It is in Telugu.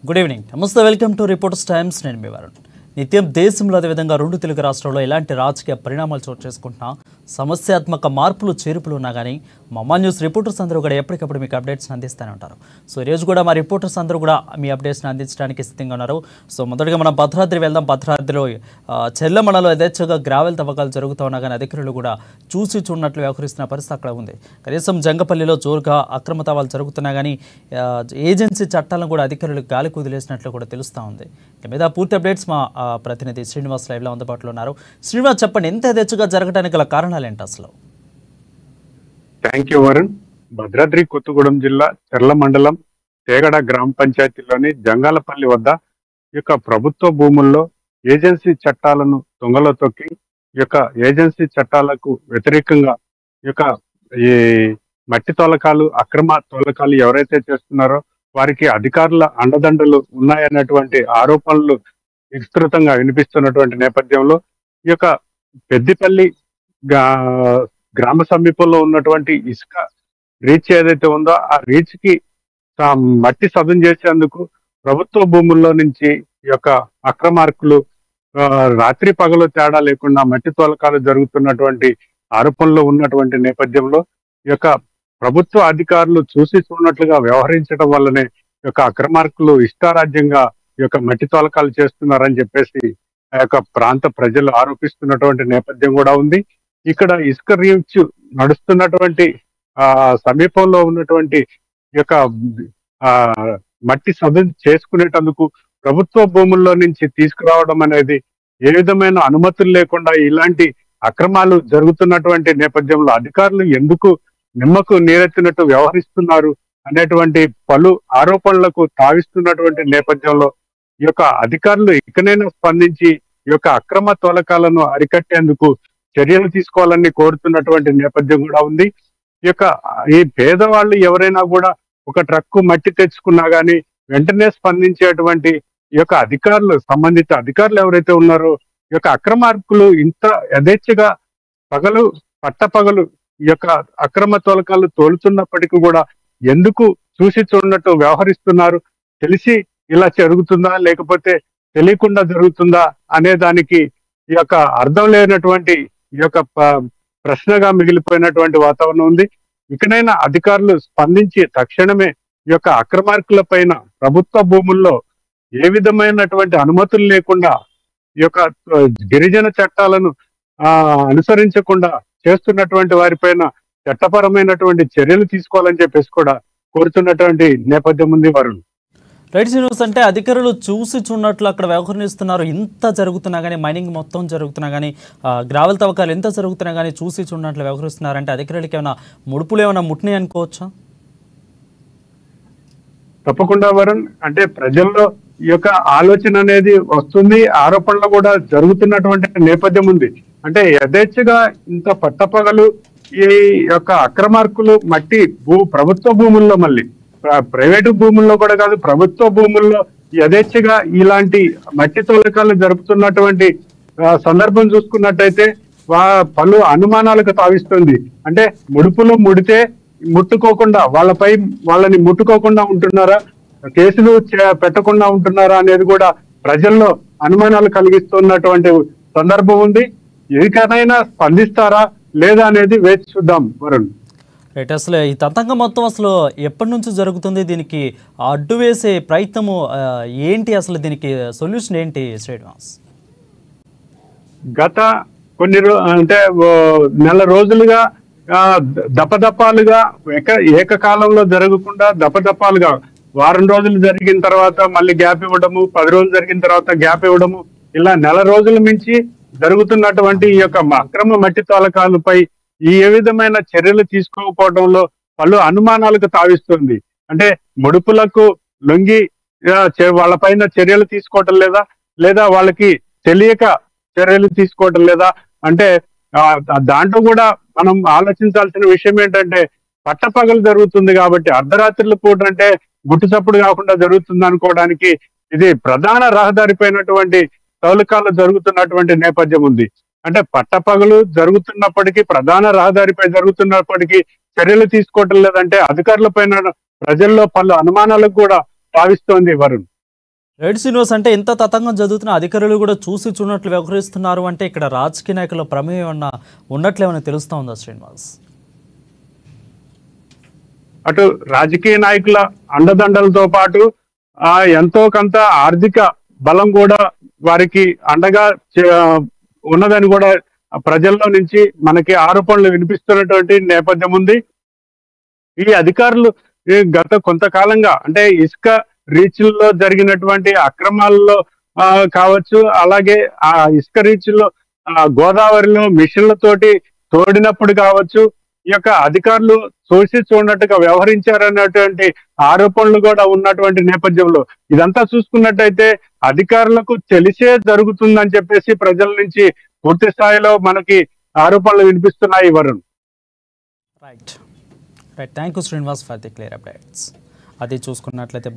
Good evening. నమస్తే. Welcome to reporters times. నేను మీ వరుణ్. నిత్యం దేశంలో అదేవిధంగా రెండు తెలుగు రాష్ట్రాల్లో ఎలాంటి రాజకీయ పరిణామాలు చోటు చేసుకుంటున్నా సమస్యాత్మక మార్పులు చేర్పులు ఉన్నా కానీ మమ్మా న్యూస్ రిపోర్టర్స్ అందరూ కూడా ఎప్పటికప్పుడు మీకు అప్డేట్స్ అందిస్తూనే ఉంటారు. సో ఈరోజు కూడా మా రిపోర్టర్స్ అందరూ కూడా మీ అప్డేట్స్ని అందించడానికి సిద్ధంగా ఉన్నారు. సో మొదటగా మనం భద్రాద్రి వెళ్దాం. భద్రాద్రిలో చెల్లమణలో యథేచ్ఛగా గ్రావెల్ తవ్వకాలు జరుగుతూ ఉన్నా కానీ అధికారులు కూడా చూసి చూడనట్లు వ్యవహరిస్తున్న పరిస్థితి అక్కడ ఉంది. కనీసం జంగపల్లిలో జోరుగా అక్రమ తవ్వాలు జరుగుతున్నా కానీ ఏజెన్సీ చట్టాలను కూడా అధికారులు గాలి కుదిలేసినట్లు కూడా తెలుస్తూ ఉంది. దీని మీద పూర్తి అప్డేట్స్ మా ప్రతినిధి శ్రీనివాస్ లైవ్లో అందుబాటులో ఉన్నారు. శ్రీనివాస్, చెప్పండి, ఎంత యథేచ్ఛగా జరగడానికి గల కారణాలు ఏంటి అసలు? Thank you Varun. భద్రాద్రి కొత్తగూడెం జిల్లా చెర్ల మండలం తేగడ గ్రామ పంచాయతీలోని జంగాలపల్లి వద్ద ఈ యొక్క ప్రభుత్వ భూముల్లో ఏజెన్సీ చట్టాలను తుంగలో తొక్కి ఈ యొక్క ఏజెన్సీ చట్టాలకు వ్యతిరేకంగా ఈ మట్టి తోలకాలు, అక్రమ తోలకాలు ఎవరైతే చేస్తున్నారో వారికి అధికారుల అండదండలు ఉన్నాయన్నటువంటి ఆరోపణలు విస్తృతంగా వినిపిస్తున్నటువంటి నేపథ్యంలో ఈ యొక్క పెద్దిపల్లి గ్రామ సమీపంలో ఉన్నటువంటి ఇసుక రీచ్ ఏదైతే ఉందో ఆ రీచ్ కి మట్టి సదును చేసేందుకు ప్రభుత్వ భూముల్లో నుంచి ఈ యొక్క అక్రమార్కులు రాత్రి పగలు తేడా లేకుండా మట్టి తోలకాలు జరుగుతున్నటువంటి ఆరోపణలు ఉన్నటువంటి నేపథ్యంలో ఈ యొక్క ప్రభుత్వ అధికారులు చూసి చూడనట్లుగా వ్యవహరించడం వల్లనే ఈ యొక్క అక్రమార్కులు ఇష్టారాజ్యంగా ఈ యొక్క మట్టి తోలకాలు చేస్తున్నారని చెప్పేసి ఆ యొక్క ప్రాంత ప్రజలు ఆరోపిస్తున్నటువంటి నేపథ్యం కూడా ఉంది. ఇక్కడ ఇసుక రీచ్ నడుస్తున్నటువంటి సమీపంలో ఉన్నటువంటి ఈ యొక్క మట్టి సదును చేసుకునేటందుకు ప్రభుత్వ భూముల్లో నుంచి తీసుకురావడం అనేది ఏ విధమైన అనుమతులు లేకుండా ఇలాంటి అక్రమాలు జరుగుతున్నటువంటి నేపథ్యంలో అధికారులు ఎందుకు నిమ్మకు నీరెత్తినట్టు వ్యవహరిస్తున్నారు అనేటువంటి పలు ఆరోపణలకు తావిస్తున్నటువంటి నేపథ్యంలో ఈ యొక్క అధికారులు ఇకనైనా స్పందించి ఈ యొక్క అక్రమ తోలకాలను అరికట్టేందుకు చర్యలు తీసుకోవాలని కోరుతున్నటువంటి నేపథ్యం కూడా ఉంది. ఈ పేదవాళ్ళు ఎవరైనా కూడా ఒక ట్రక్కు మట్టి తెచ్చుకున్నా గానీ వెంటనే స్పందించేటువంటి ఈ యొక్క అధికారులు, సంబంధిత అధికారులు ఎవరైతే ఉన్నారో ఈ యొక్క అక్రమార్కులు ఇంత యథేచ్ఛగా పట్టపగలు ఈ యొక్క అక్రమ తోలకాలు తోలుతున్నప్పటికీ కూడా ఎందుకు చూసి చూడనట్టు వ్యవహరిస్తున్నారు? తెలిసి ఇలా జరుగుతుందా లేకపోతే తెలియకుండా జరుగుతుందా అనే దానికి ఈ యొక్క అర్థం లేనటువంటి ఈ యొక్క ప్రశ్నగా మిగిలిపోయినటువంటి వాతావరణం ఉంది. ఇకనైనా అధికారులు స్పందించి తక్షణమే ఈ యొక్క అక్రమార్కుల పైన ప్రభుత్వ భూముల్లో ఏ విధమైనటువంటి అనుమతులు లేకుండా ఈ యొక్క గిరిజన చట్టాలను అనుసరించకుండా చేస్తున్నటువంటి వారిపైన చట్టపరమైనటువంటి చర్యలు తీసుకోవాలని చెప్పేసి కూడా కోరుతున్నటువంటి నేపథ్యం ఉంది వరుణ్. Right news. అంటే అధికారులు చూసి చూడనట్లు అక్కడ వ్యవహరిస్తున్నారు. ఇంత జరుగుతున్నా కానీ, మైనింగ్ మొత్తం జరుగుతున్నా కానీ, గ్రావెల్ తవ్వకాలు ఎంత జరుగుతున్నా కానీ చూసి చూడనట్లు వ్యవహరిస్తున్నారంటే అధికారులకి ఏమైనా ముడుపులు ఏమైనా ముట్టినాయి అనుకోవచ్చా? తప్పకుండా వరుణ్. అంటే ప్రజల్లో ఈ యొక్క ఆలోచన అనేది వస్తుంది, ఆరోపణలు కూడా జరుగుతున్నటువంటి నేపథ్యం ఉంది. అంటే యథేచ్ఛగా ఇంత పట్టపగలు ఈ యొక్క అక్రమార్కులు మట్టి ప్రభుత్వ భూముల్లో, మళ్ళీ ప్రైవేటు భూముల్లో కూడా కాదు, ప్రభుత్వ భూముల్లో యథేచ్ఛగా ఇలాంటి మట్టి తోలకాలు జరుపుతున్నటువంటి సందర్భం చూసుకున్నట్టయితే పలు అనుమానాలకు తావిస్తుంది. అంటే ముడుపులు ముడితే ముట్టుకోకుండా వాళ్ళని ముట్టుకోకుండా ఉంటున్నారా, కేసులు పెట్టకుండా ఉంటున్నారా అనేది కూడా ప్రజల్లో అనుమానాలు కలిగిస్తున్నటువంటి సందర్భం ఉంది. ఏకనైనా స్పందిస్తారా లేదా అనేది వేచి చూద్దాం వరుణ్. రైట్. అసలు ఈ తతంగం మొత్తం అసలు ఎప్పటి నుంచి జరుగుతుంది? దీనికి అడ్డు వేసే ప్రయత్నము ఏంటి? అసలు దీనికి సొల్యూషన్ ఏంటి శ్రీనివాస్? గత కొన్ని నెల రోజులుగా దపదపాలుగా ఏకకాలంలో జరగకుండా దపదపాలుగా వారం రోజులు జరిగిన తర్వాత మళ్ళీ గ్యాప్ ఇవ్వడము, 10 రోజులు జరిగిన తర్వాత గ్యాప్ ఇవ్వడము, ఇలా నెల రోజుల నుంచి జరుగుతున్నటువంటి ఈ యొక్క అక్రమ మట్టి తోలకాలపై ఏ విధమైన చర్యలు తీసుకోకపోవడంలో పలు అనుమానాలకు తావిస్తుంది. అంటే ముడుపులకు లొంగి వాళ్ళపైన చర్యలు తీసుకోవటం లేదా వాళ్ళకి తెలియక చర్యలు తీసుకోవటం లేదా అంటే దాంట్లో కూడా మనం ఆలోచించాల్సిన విషయం ఏంటంటే పట్టపగలు జరుగుతుంది కాబట్టి అర్ధరాత్రుల పూట అంటే గుట్టు చప్పుడు కాకుండా జరుగుతుంది అనుకోవడానికి ఇది ప్రధాన రహదారి పైనటువంటి తౌలకాలు జరుగుతున్నటువంటి నేపథ్యం ఉంది. అంటే పట్టపగలు జరుగుతున్నప్పటికీ, ప్రధాన రహదారిపై జరుగుతున్నప్పటికీ చర్యలు తీసుకోవటం లేదంటే అధికారుల పైన ప్రజల్లో పలు అనుమానాలకు కూడా తావిస్తోంది వరుణ్. రెడ్ శ్రీనివాస్, అంటే ఎంత తతంగం జరుగుతున్న అధికారులు కూడా చూసి చూడనట్లు వ్యవహరిస్తున్నారు అంటే ఇక్కడ రాజకీయ నాయకుల ప్రమేయం ఉన్నట్లేమని తెలుస్తా ఉందా శ్రీనివాస్? అటు రాజకీయ నాయకుల అండదండలతో పాటు ఎంతో కొంత ఆర్థిక బలం కూడా వారికి అండగా ఉన్నదని కూడా ప్రజల్లో నుంచి మనకి ఆరోపణలు వినిపిస్తున్నటువంటి నేపథ్యం ఉంది. ఈ అధికారులు గత కొంతకాలంగా అంటే ఇసుక రీచ్ల్లో జరిగినటువంటి అక్రమాల్లో కావచ్చు, అలాగే ఆ ఇసుక రీచ్ల్లో గోదావరిలో మిషన్లతోటి తోడినప్పుడు కావచ్చు, ఈ యొక్క అధికారులు చూసి చూడనట్టుగా వ్యవహరించారన్నటువంటి ఆరోపణలు కూడా ఉన్నటువంటి నేపథ్యంలో ఇదంతా చూసుకున్నట్టయితే అధికారులకు తెలిసే జరుగుతుందని చెప్పేసి ప్రజల నుంచి పూర్తి స్థాయిలో మనకి ఆరోపణలు వినిపిస్తున్నాయి Varun. Right right thank you Srinivas for the clear updates. అది చూసుకున్నట్లయితే